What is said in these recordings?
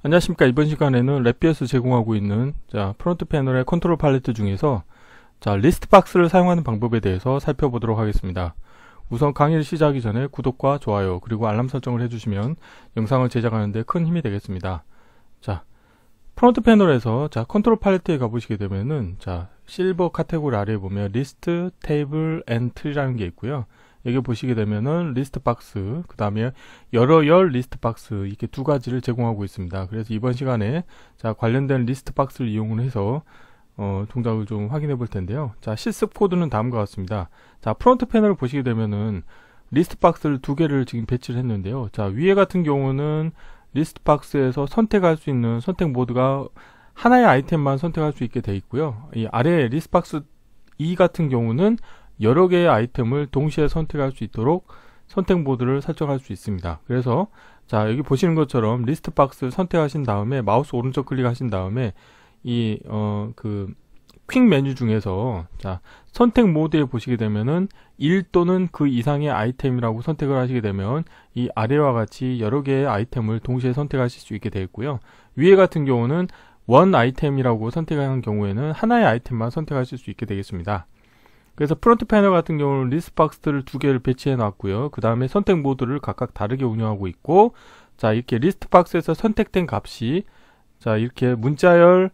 안녕하십니까. 이번 시간에는 랩비에서 제공하고 있는 프론트 패널의 컨트롤 팔레트 중에서 리스트 박스를 사용하는 방법에 대해서 살펴보도록 하겠습니다. 우선 강의를 시작하기 전에 구독과 좋아요 그리고 알람 설정을 해주시면 영상을 제작하는 데 큰 힘이 되겠습니다. 프론트 패널에서 컨트롤 팔레트에 가보시게 되면은 실버 카테고리 아래에 보면 리스트, 테이블, 앤 트리라는 게 있고요. 여기 보시게 되면은 리스트 박스, 그 다음에 여러 열 리스트 박스, 이렇게 두 가지를 제공하고 있습니다. 그래서 이번 시간에 관련된 리스트 박스를 이용을 해서 동작을 좀 확인해 볼 텐데요. 실습 코드는 다음과 같습니다. 프론트 패널을 보시게 되면은 리스트 박스를 두 개를 지금 배치를 했는데요. 위에 같은 경우는 리스트 박스에서 선택할 수 있는 선택 모드가 하나의 아이템만 선택할 수 있게 되어 있고요. 이 아래 리스트 박스 2 같은 경우는 여러 개의 아이템을 동시에 선택할 수 있도록 선택 모드를 설정할 수 있습니다. 그래서 여기 보시는 것처럼 리스트 박스 선택하신 다음에 마우스 오른쪽 클릭하신 다음에 이 퀵 메뉴 중에서 선택 모드에 보시게 되면은 1 또는 그 이상의 아이템이라고 선택을 하시게 되면 이 아래와 같이 여러 개의 아이템을 동시에 선택하실 수 있게 되어 있고요. 위에 같은 경우는 원 아이템이라고 선택하는 경우에는 하나의 아이템만 선택하실 수 있게 되겠습니다. 그래서 프론트 패널 같은 경우는 리스트 박스를 두 개를 배치해 놨고요. 그 다음에 선택 모드를 각각 다르게 운영하고 있고, 이렇게 리스트 박스에서 선택된 값이 이렇게 문자열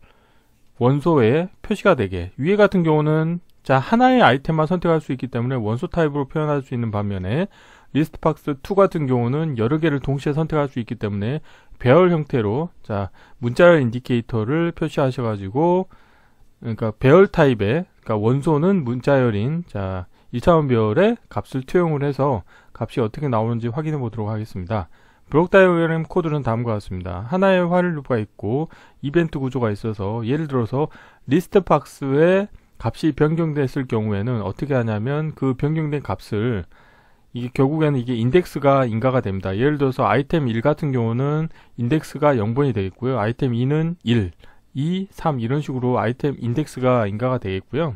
원소에 표시가 되게, 위에 같은 경우는 하나의 아이템만 선택할 수 있기 때문에 원소 타입으로 표현할 수 있는 반면에 리스트 박스 2 같은 경우는 여러 개를 동시에 선택할 수 있기 때문에 배열 형태로 문자열 인디케이터를 표시하셔가지고, 그러니까 배열 타입의, 원소는 문자열인 1차원 배열의 값을 투영을 해서 값이 어떻게 나오는지 확인해 보도록 하겠습니다. 블록 다이어그램 코드는 다음과 같습니다. 하나의 while 루프가 있고 이벤트 구조가 있어서, 예를 들어서 리스트 박스의 값이 변경됐을 경우에는 어떻게 하냐면 그 변경된 값을 이게 결국에는 이게 인덱스가 인가가 됩니다. 예를 들어서 아이템 1 같은 경우는 인덱스가 0번이 되겠고요. 아이템 2는 1, 2, 3 이런 식으로 아이템 인덱스가 인가가 되겠고요.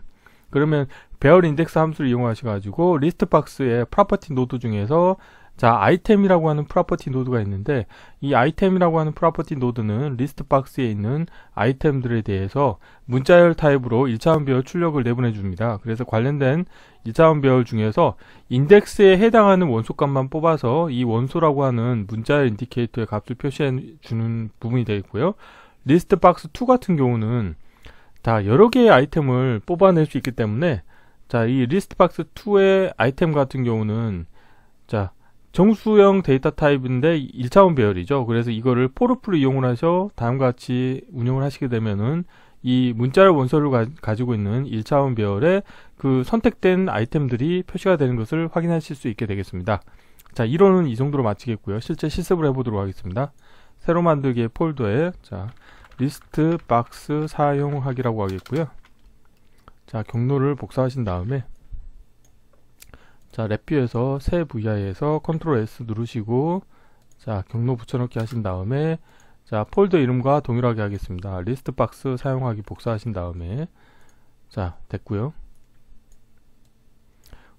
그러면 배열 인덱스 함수를 이용하셔가지고 리스트 박스의 프로퍼티 노드 중에서 아이템이라고 하는 프로퍼티 노드가 있는데, 이 아이템이라고 하는 프로퍼티 노드는 리스트 박스에 있는 아이템들에 대해서 문자열 타입으로 1차원 배열 출력을 내보내 줍니다. 그래서 관련된 1차원 배열 중에서 인덱스에 해당하는 원소값만 뽑아서 이 원소라고 하는 문자열 인디케이터의 값을 표시해 주는 부분이 되겠고요. 리스트 박스 2 같은 경우는 여러 개의 아이템을 뽑아낼 수 있기 때문에 이 리스트 박스 2의 아이템 같은 경우는 정수형 데이터 타입인데 1차원 배열이죠. 그래서 이거를 포르프를 이용을 하셔 다음과 같이 운영을 하시게 되면은 이 문자열 원소를 가지고 있는 1차원 배열의 그 선택된 아이템들이 표시가 되는 것을 확인하실 수 있게 되겠습니다. 이론은 이 정도로 마치겠고요. 실제 실습을 해보도록 하겠습니다. 새로 만들기의 폴더에 리스트 박스 사용하기라고 하겠고요. 경로를 복사하신 다음에 랩뷰에서 새 VI에서 컨트롤 S 누르시고 경로 붙여넣기 하신 다음에 폴더 이름과 동일하게 하겠습니다. 리스트 박스 사용하기 복사하신 다음에 됐고요.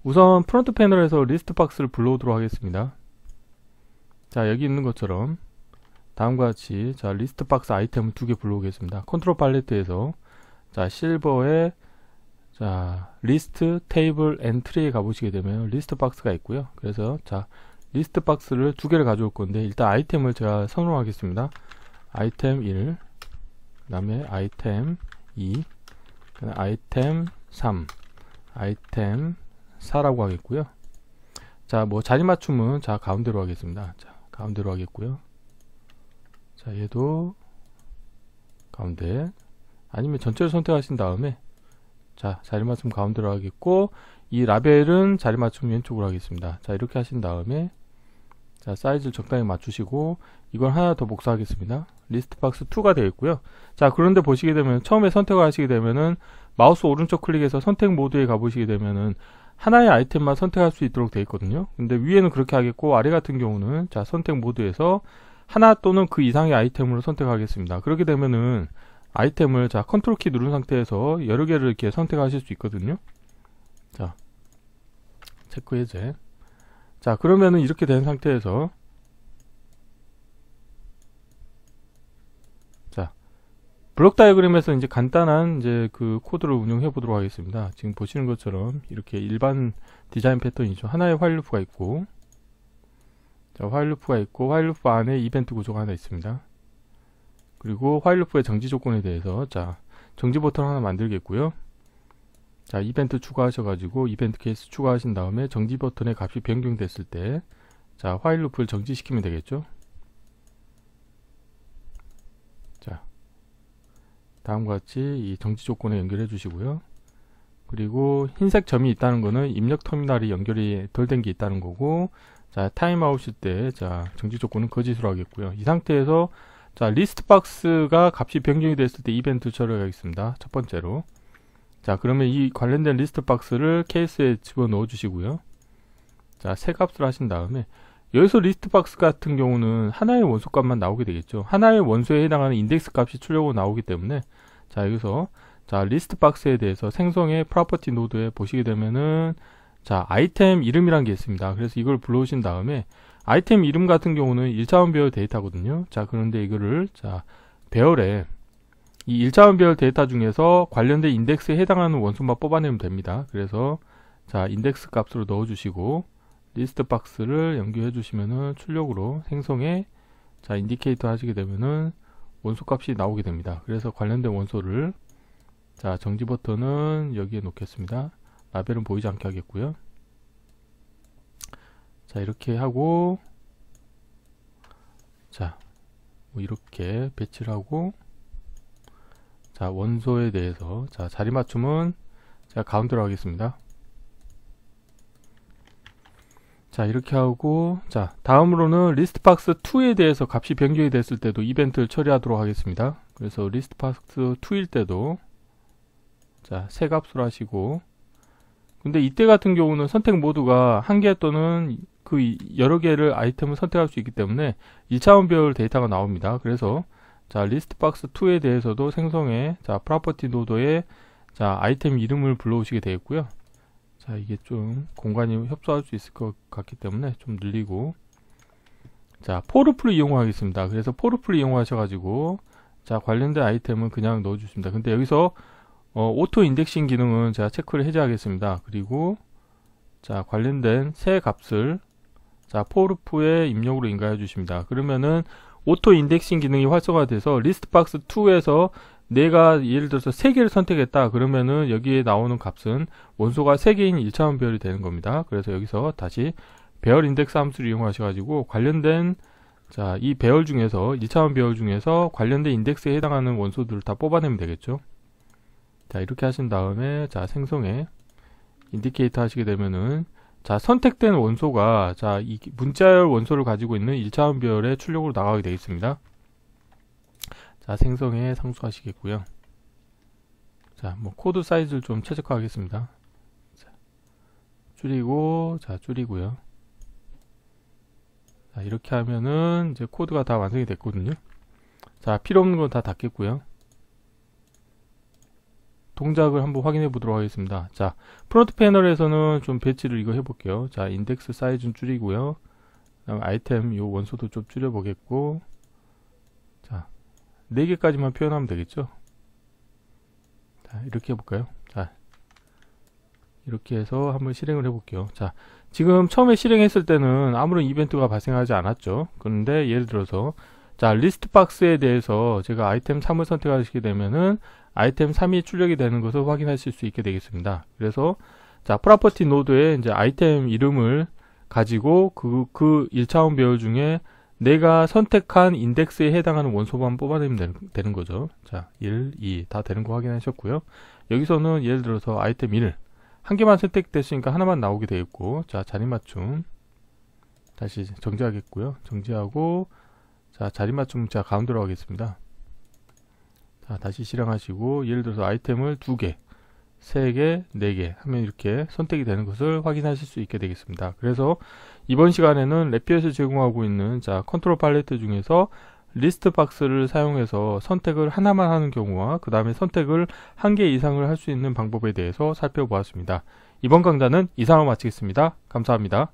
우선 프론트 패널에서 리스트 박스를 불러오도록 하겠습니다. 여기 있는 것처럼 다음과 같이 리스트 박스 아이템을 두 개 불러오겠습니다. 컨트롤 팔레트에서 실버에 리스트, 테이블, 앤 트리에 가보시게 되면 리스트 박스가 있고요. 그래서 리스트 박스를 두 개를 가져올 건데, 일단 아이템을 제가 선호하겠습니다. 아이템 1, 그 다음에 아이템 2, 아이템 3, 아이템 4라고 하겠고요. 뭐 자리 맞춤은 가운데로 하겠습니다. 가운데로 하겠고요. 얘도 가운데, 아니면 전체를 선택하신 다음에 자리 맞춤 가운데로 하겠고, 이 라벨은 자리 맞춤 왼쪽으로 하겠습니다. 이렇게 하신 다음에 사이즈를 적당히 맞추시고, 이걸 하나 더 복사하겠습니다. 리스트 박스 2가 되어 있고요. 그런데 보시게 되면 처음에 선택을 하시게 되면은 마우스 오른쪽 클릭해서 선택 모드에 가보시게 되면은 하나의 아이템만 선택할 수 있도록 되어 있거든요. 근데 위에는 그렇게 하겠고, 아래 같은 경우는 선택 모드에서 하나 또는 그 이상의 아이템으로 선택하겠습니다. 그렇게 되면은 아이템을 컨트롤 키 누른 상태에서 여러 개를 이렇게 선택하실 수 있거든요. 체크 해제. 그러면은 이렇게 된 상태에서 블록 다이어그램에서 이제 간단한 이제 그 코드를 운영해 보도록 하겠습니다. 지금 보시는 것처럼 이렇게 일반 디자인 패턴이죠. 하나의 화일 루프가 있고, 자, 화일 루프가 있고, 화일 루프 안에 이벤트 구조가 하나 있습니다. 그리고 화일 루프의 정지 조건에 대해서, 자, 정지 버튼 하나 만들겠고요. 자, 이벤트 추가하셔가지고 이벤트 케이스 추가하신 다음에 정지 버튼의 값이 변경됐을 때, 자, 화일 루프를 정지시키면 되겠죠. 자, 다음과 같이 이 정지 조건에 연결해 주시고요. 그리고 흰색 점이 있다는 거는 입력 터미널이 연결이 덜 된 게 있다는 거고, 자, 타임아웃일 때, 자, 정지 조건은 거짓으로 하겠고요. 이 상태에서, 자, 리스트 박스가 값이 변경이 됐을 때 이벤트 처리하겠습니다. 첫 번째로. 자, 그러면 이 관련된 리스트 박스를 케이스에 집어넣어 주시고요. 자, 새 값을 하신 다음에, 여기서 리스트 박스 같은 경우는 하나의 원소 값만 나오게 되겠죠. 하나의 원소에 해당하는 인덱스 값이 출력으로 나오기 때문에, 자, 여기서, 자, 리스트 박스에 대해서 생성의 프로퍼티 노드에 보시게 되면은, 자, 아이템 이름이란 게 있습니다. 그래서 이걸 불러오신 다음에, 아이템 이름 같은 경우는 1차원 배열 데이터거든요. 자, 그런데 이거를, 자, 배열에, 이 1차원 배열 데이터 중에서 관련된 인덱스에 해당하는 원소만 뽑아내면 됩니다. 그래서, 자, 인덱스 값으로 넣어주시고, 리스트 박스를 연결해 주시면은 출력으로 생성에, 자, 인디케이터 하시게 되면은 원소 값이 나오게 됩니다. 그래서 관련된 원소를, 자, 정지 버튼은 여기에 놓겠습니다. 라벨은 보이지 않게 하겠고요. 자, 이렇게 하고, 자, 뭐 이렇게 배치를 하고, 자, 원소에 대해서, 자, 자리 맞춤은 제가 가운데로 하겠습니다. 자, 이렇게 하고, 자, 다음으로는 리스트 박스 2에 대해서 값이 변경이 됐을 때도 이벤트를 처리하도록 하겠습니다. 그래서 리스트 박스 2일 때도, 자, 새 값으로 하시고, 근데 이때 같은 경우는 선택 모드가 한 개 또는 그 여러 개를 아이템을 선택할 수 있기 때문에 1차원 배열 데이터가 나옵니다. 그래서, 자, 리스트 박스 2에 대해서도 생성에, 자, 프로퍼티 노드에, 자, 아이템 이름을 불러오시게 되겠고요. 자, 이게 좀 공간이 협소할 수 있을 것 같기 때문에 좀 늘리고, 자, 포르풀을 이용하겠습니다. 그래서 포르풀을 이용하셔가지고, 자, 관련된 아이템은 그냥 넣어주십니다. 근데 여기서 오토 인덱싱 기능은 제가 체크를 해제하겠습니다. 그리고, 자, 관련된 새 값을, 자, 포르프의 입력으로 인가해 주십니다. 그러면은 오토 인덱싱 기능이 활성화돼서 리스트 박스 2에서 내가 예를 들어서 3개를 선택했다. 그러면은 여기에 나오는 값은 원소가 3개인 1차원 배열이 되는 겁니다. 그래서 여기서 다시 배열 인덱스 함수를 이용하셔가지고 관련된, 자, 이 배열 중에서 1차원 배열 중에서 관련된 인덱스에 해당하는 원소들을 다 뽑아내면 되겠죠. 자, 이렇게 하신 다음에, 자, 생성에 인디케이터 하시게 되면은, 자, 선택된 원소가, 자, 이 문자열 원소를 가지고 있는 1차원 배열의 출력으로 나가게 되겠습니다. 자, 생성에 상수하시겠고요. 자, 뭐 코드 사이즈를 좀 최적화하겠습니다. 자, 줄이고, 자, 줄이고요. 자, 이렇게 하면은 이제 코드가 다 완성이 됐거든요. 자, 필요 없는 건 다 닫겠고요. 동작을 한번 확인해 보도록 하겠습니다. 자, 프론트 패널에서는 좀 배치를 이거 해볼게요. 자, 인덱스 사이즈는 줄이고요. 그다음 아이템 요 원소도 좀 줄여보겠고, 자, 4개까지만 표현하면 되겠죠. 자, 이렇게 해볼까요? 자, 이렇게 해서 한번 실행을 해볼게요. 자, 지금 처음에 실행했을 때는 아무런 이벤트가 발생하지 않았죠. 그런데 예를 들어서, 자, 리스트 박스에 대해서 제가 아이템 3을 선택하시게 되면은 아이템 3이 출력이 되는 것을 확인하실 수 있게 되겠습니다. 그래서, 자, 프로퍼티 노드에 이제 아이템 이름을 가지고 그 1차원 배열 중에 내가 선택한 인덱스에 해당하는 원소만 뽑아내면 되는 거죠. 자, 1, 2 다 되는 거 확인하셨고요. 여기서는 예를 들어서 아이템 1 한 개만 선택됐으니까 하나만 나오게 되겠고, 자, 자리 맞춤 다시 정지하겠고요. 정지하고, 자, 자리 맞춤 제가 가운데로 하겠습니다. 자, 다시 실행하시고, 예를 들어서 아이템을 2개, 3개, 4개 하면 이렇게 선택이 되는 것을 확인하실 수 있게 되겠습니다. 그래서 이번 시간에는 랩비에서 제공하고 있는, 자, 컨트롤 팔레트 중에서 리스트 박스를 사용해서 선택을 하나만 하는 경우와 그 다음에 선택을 1개 이상을 할 수 있는 방법에 대해서 살펴보았습니다. 이번 강좌는 이상으로 마치겠습니다. 감사합니다.